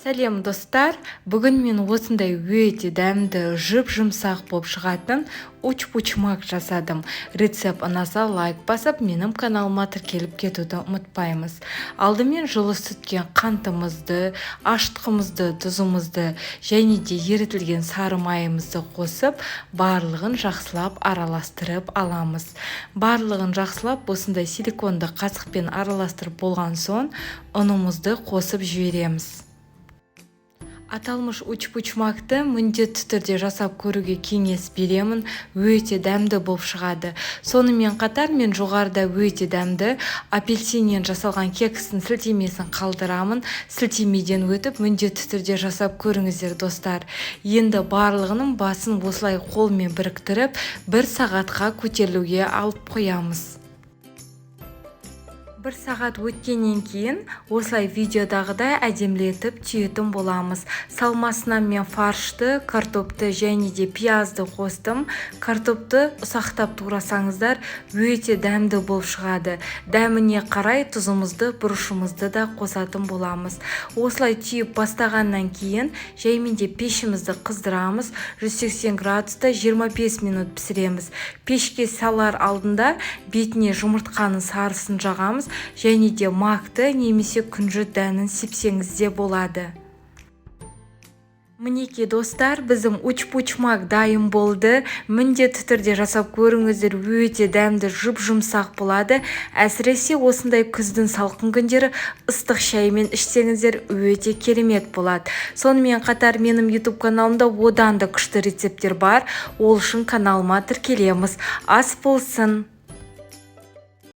Сәлем достар, бүгін мен осындай өте дәмді жұп-жұмсақ болып шығатын уч-пучмак жасадым. Рецепт ұнаса лайк басып, менің каналыма тіркеліп кетуді ұмытпаймыз. Алдымен жылы сүтке қантымызды, ашытқымызды, тұзымызды және де ерітілген сары майымызды қосып, барлығын жақсылап араластырып аламыз. Барлығын жақсылап осындай силиконды қасықпен араластырып болған соң, ұнымызды қосып жібереміз. Аталмыш уч-пучмакты міндетті түрде жасап көруге кеңес беремін, өте дәмді болып шығады. Сонымен қатар мен жоғарыда өте дәмді апельсиннен жасалған кекстің сілтемесін қалдырамын. Сілтемеден өтіп міндетті түрде жасап көріңіздер достар. Енді барлығының басын осылай қолмен біріктіріп 1 сағатқа көтерілуге алып қоямыз. 1 сағат өткеннен кейін осылай видеодағыдай әдемілетіп түйетін боламыз. Салмасына мен фаршты, картопты және де пиязды қостым. Картопты ұсақтап турасаңыздар өте дәмді болып шығады. Дәміне қарай тұзымызды, бұрышымызды да қосатын боламыз. Осылай түйіп бастағаннан кейін жаймен де пешімізді қыздырамыз. 180 градуста 25 минут пісіреміз. Пешке салар алдында бетіне жұмыртқаның сарысын жағамыз. Және де макты немесе күнжіт дәнін сепсеңіз де болады. Мінеке достар, біздің уч-пучмак дайын болды. Міндетті түрде жасап көріңіздер, өте дәмді жұп-жұмсақ болады. Әсіресе осындай күздің салқын күндері ыстық шаймен ішсеңіздер өте керемет болады. Сонымен қатар менің YouTube каналымда одан да күшті рецепттер бар. Ол үшін каналыма тіркелеміз. Ас болсын!